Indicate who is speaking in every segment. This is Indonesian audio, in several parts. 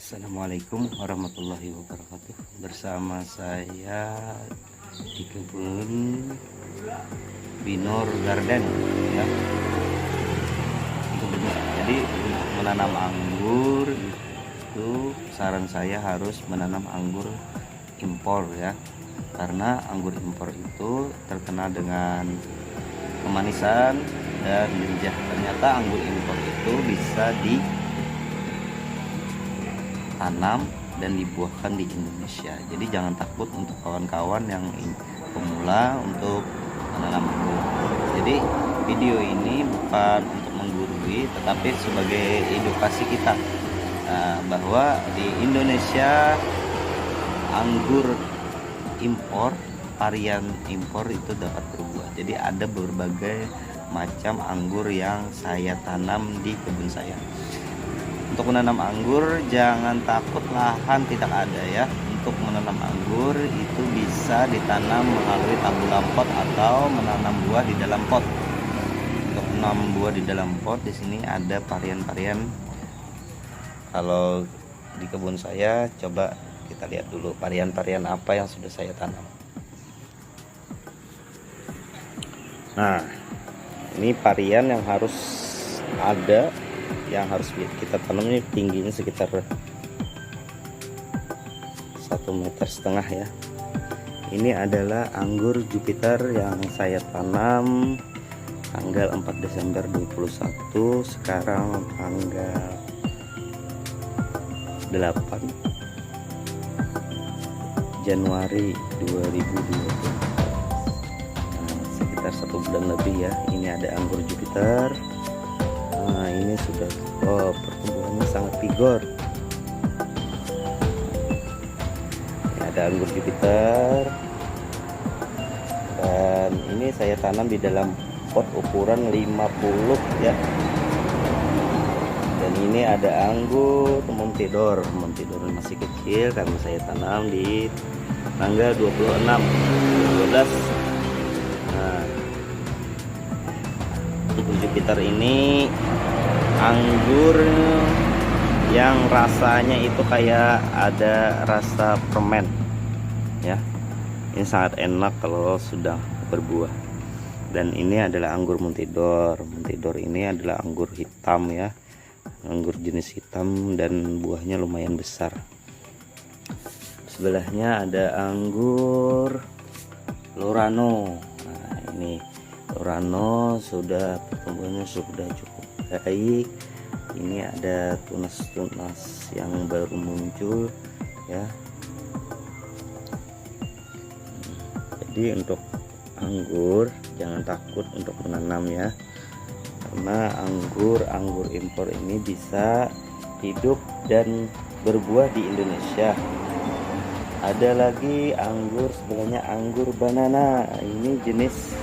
Speaker 1: Assalamualaikum warahmatullahi wabarakatuh. Bersama saya di kebun Binor Garden ya. Jadi untuk menanam anggur itu saran saya harus menanam anggur impor ya. Karena anggur impor itu terkenal dengan kemanisan dan lincah. Ternyata anggur impor itu bisa ditanam dan dibuahkan di Indonesia. Jadi jangan takut untuk kawan-kawan yang pemula untuk menanam anggur. Jadi video ini bukan untuk menggurui, tetapi sebagai edukasi kita bahwa di Indonesia anggur impor, varian impor itu dapat berbuah. Jadi ada berbagai macam anggur yang saya tanam di kebun saya. Untuk menanam anggur jangan takut lahan tidak ada ya. Untuk menanam anggur itu bisa ditanam melalui tabung pot atau menanam buah di dalam pot. Untuk menanam buah di dalam pot di sini ada varian-varian. Kalau di kebun saya coba kita lihat dulu varian-varian apa yang sudah saya tanam. Nah, ini varian yang harus ada, yang harus kita tanam. Ini tingginya sekitar 1,5 meter ya. Ini adalah anggur Jupiter yang saya tanam tanggal 4 Desember 2021. Sekarang tanggal 8 Januari 2020. Sekitar 1 bulan lebih ya. Ini ada anggur Jupiter. Nah, ini sudah pertumbuhannya sangat vigor. Ini ada anggur Jupiter. Dan ini saya tanam di dalam pot ukuran 50 ya. Dan ini ada anggur Montidor. Montidor masih kecil karena saya tanam di tanggal 26 12. Nah, anggur Jupiter ini anggur yang rasanya itu kayak ada rasa permen ya. Ini sangat enak kalau sudah berbuah. Dan ini adalah anggur Montidor. Montidor ini adalah anggur hitam ya, anggur jenis hitam dan buahnya lumayan besar. Sebelahnya ada anggur Lorano. Nah, ini Lorano sudah pertumbuhannya sudah cukup baik. Ini ada tunas-tunas yang baru muncul ya. Jadi untuk anggur jangan takut untuk menanam ya, karena anggur impor ini bisa hidup dan berbuah di Indonesia. Ada lagi anggur sebelahnya, anggur banana. Ini jenis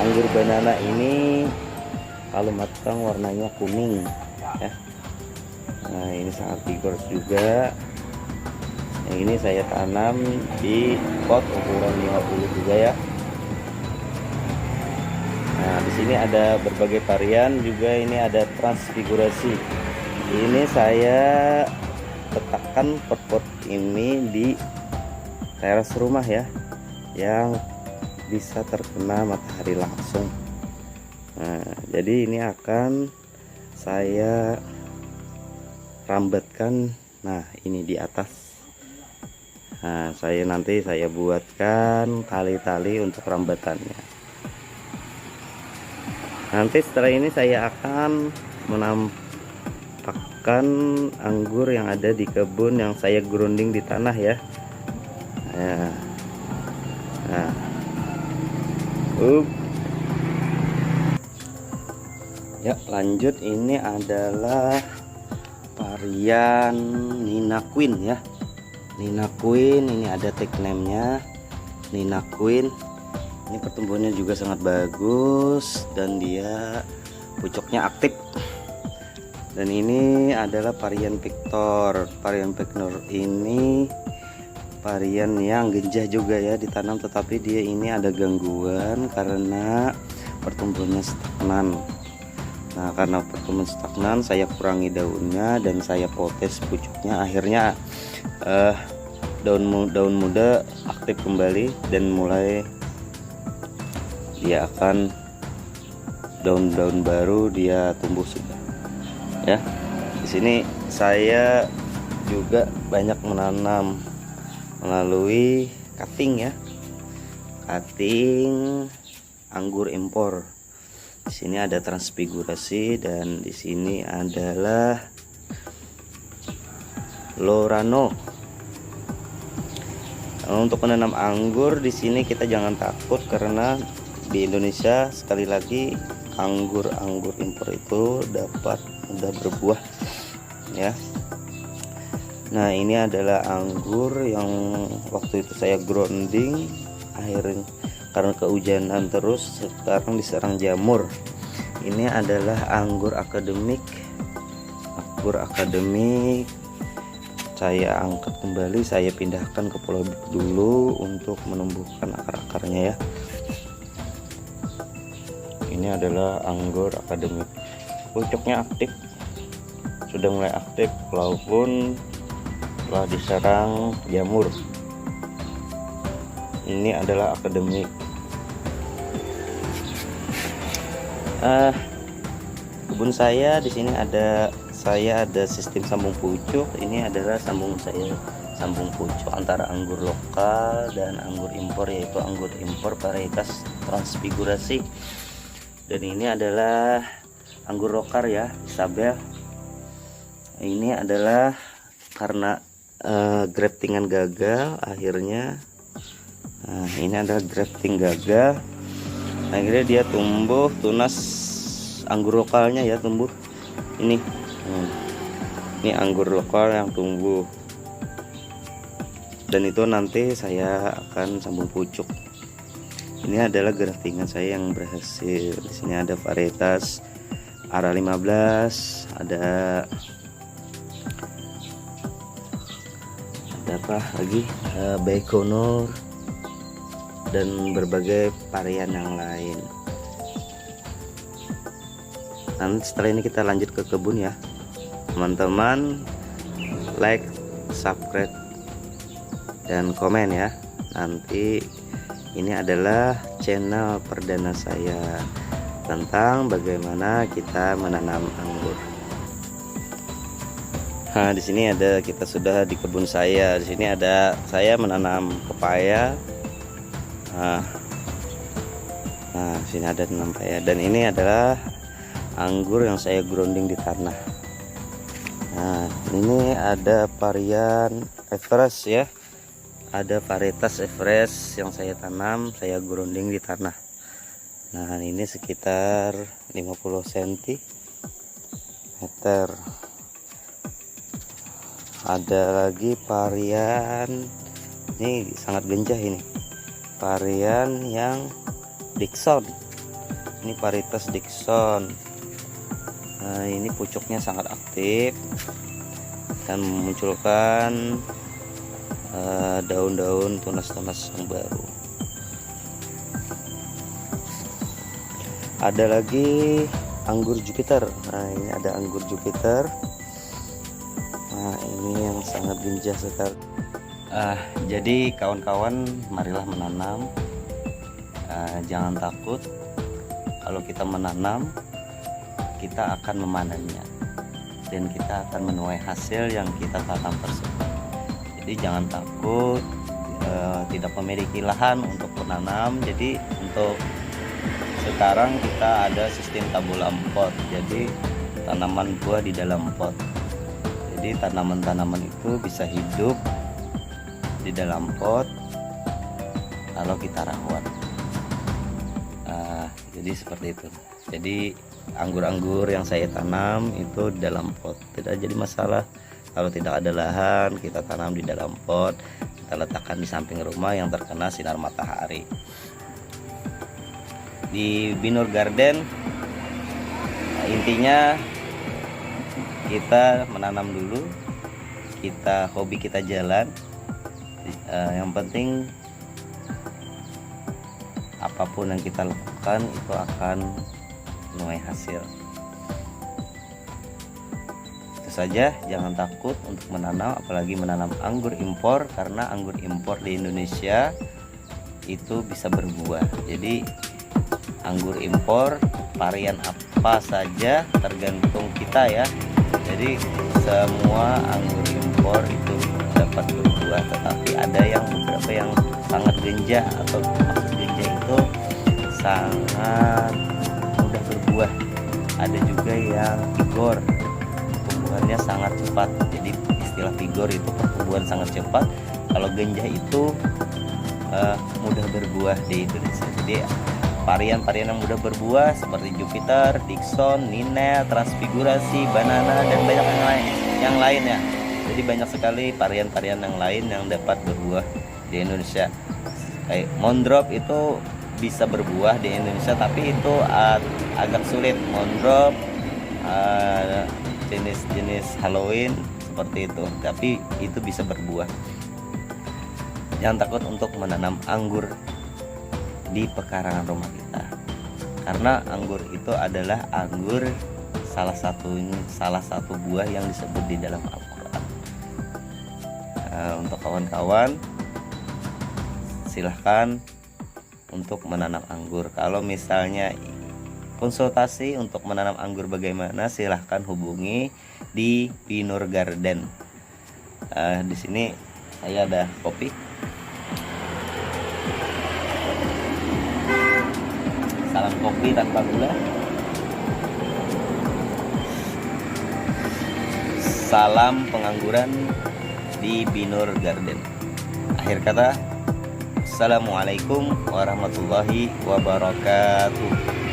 Speaker 1: anggur banana ini kalau matang warnanya kuning ya. Nah, ini sangat vigor juga. Nah, ini saya tanam di pot ukuran 50 juga ya. Nah, di sini ada berbagai varian juga. Ini ada transfigurasi. Ini saya letakkan pot-pot ini di teras rumah ya, yang bisa terkena matahari langsung. Nah, jadi ini akan saya rambatkan. Nah, ini di atas. Nah, nanti saya buatkan tali-tali untuk rambatannya. Nanti setelah ini saya akan menampakkan anggur yang ada di kebun yang saya grounding di tanah ya. Nah, ya lanjut. Ini adalah varian Nina Queen ya. Nina Queen ini ada tag name-nya Nina Queen. Ini pertumbuhannya juga sangat bagus dan dia pucuknya aktif. Dan ini adalah varian Victor. Varian Victor ini varian yang genjah juga ya ditanam, tetapi dia ini ada gangguan karena pertumbuhannya stagnan. Nah, karena pertumbuhan stagnan, saya kurangi daunnya dan saya potes pucuknya. Akhirnya daun muda aktif kembali dan mulai dia akan daun-daun baru dia tumbuh sudah. Ya, di sini saya juga banyak menanam melalui cutting ya, cutting anggur impor. Di sini ada transfigurasi dan di sini adalah Lorano. Untuk menanam anggur di sini kita jangan takut karena di Indonesia sekali lagi anggur impor itu dapat mudah berbuah ya. Nah, ini adalah anggur yang waktu itu saya grounding, akhirnya karena kehujanan terus sekarang diserang jamur. Ini adalah anggur akademik. Saya angkat kembali, saya pindahkan ke polybag dulu untuk menumbuhkan akar-akarnya ya. Ini adalah anggur akademik. Pucuknya aktif, sudah mulai aktif walaupun telah diserang jamur. Ini adalah akademik. Kebun saya di sini ada sistem sambung pucuk. Ini adalah sambung pucuk antara anggur lokal dan anggur impor, yaitu anggur impor varietas transfigurasi. Dan ini adalah anggur lokal ya, Isabel. Ini adalah karena graftingan gagal akhirnya. Nah, ini adalah grafting gagal, akhirnya dia tumbuh tunas anggur lokalnya ya, tumbuh ini. Ini anggur lokal yang tumbuh, dan itu nanti saya akan sambung pucuk. Ini adalah graftingan saya yang berhasil. Di sini ada varietas ARA 15, ada apa lagi, Baikonur dan berbagai varian yang lain. Nanti setelah ini kita lanjut ke kebun ya teman-teman. Like, subscribe, dan komen ya. Nanti ini adalah channel perdana saya tentang bagaimana kita menanam anggur. Nah, di sini kita sudah di kebun saya. Di sini ada saya menanam pepaya. Nah, sini ada enam pepaya, dan ini adalah anggur yang saya grounding di tanah. Nah, ini ada varian Everest ya. Ada varietas Everest yang saya tanam, saya grounding di tanah. Nah, ini sekitar 50 cm. Ada lagi varian, ini sangat genjah ini, varian yang Dickson. Ini varietas Dickson. Nah, ini pucuknya sangat aktif dan memunculkan daun-daun tunas-tunas yang baru. Ada lagi anggur Jupiter. Nah, ini ada anggur Jupiter. Nah, ini yang sangat genjah sekali. Jadi kawan-kawan, marilah menanam. Jangan takut. Kalau kita menanam, kita akan memanennya, dan kita akan menuai hasil yang kita tanam tersebut. Jadi jangan takut tidak memiliki lahan untuk menanam. Jadi untuk sekarang kita ada sistem tabulam pot. Jadi tanaman buah di dalam pot. Jadi tanaman-tanaman itu bisa hidup di dalam pot kalau kita rawat. Jadi seperti itu. Jadi anggur-anggur yang saya tanam itu di dalam pot, tidak jadi masalah. Kalau tidak ada lahan, kita tanam di dalam pot, kita letakkan di samping rumah yang terkena sinar matahari. Di Binur Garden, intinya kita menanam dulu, hobi kita jalan. Yang penting apapun yang kita lakukan itu akan menuai hasil. saja jangan takut untuk menanam, apalagi menanam anggur impor, karena anggur impor di Indonesia itu bisa berbuah. Jadi anggur impor varian apa saja tergantung kita ya. Jadi semua anggur impor itu dapat berbuah, tetapi ada yang beberapa yang sangat genjah, atau maksud genjah itu sangat mudah berbuah. Ada juga yang vigor, pertumbuhannya sangat cepat. Jadi istilah vigor itu pertumbuhan sangat cepat. Kalau genjah itu mudah berbuah di Indonesia. Jadi varian-varian yang mudah berbuah seperti Jupiter, Dickson, Ninel, Transfigurasi, Banana, dan banyak yang lain ya. Jadi banyak sekali varian-varian yang lain yang dapat berbuah di Indonesia. Kayak Mondrop itu bisa berbuah di Indonesia, tapi itu agak sulit. Mondrop jenis-jenis Halloween seperti itu, tapi itu bisa berbuah. Jangan takut untuk menanam anggur di pekarangan rumah kita, karena anggur itu adalah anggur salah satu buah yang disebut di dalam Al-Quran. Untuk kawan-kawan silahkan untuk menanam anggur. Kalau misalnya konsultasi untuk menanam anggur bagaimana, silahkan hubungi di Pinur Garden. Di sini saya ada kopi. Salam kopi tanpa gula. Salam pengangguran di Binur Garden. Akhir kata, assalamualaikum warahmatullahi wabarakatuh.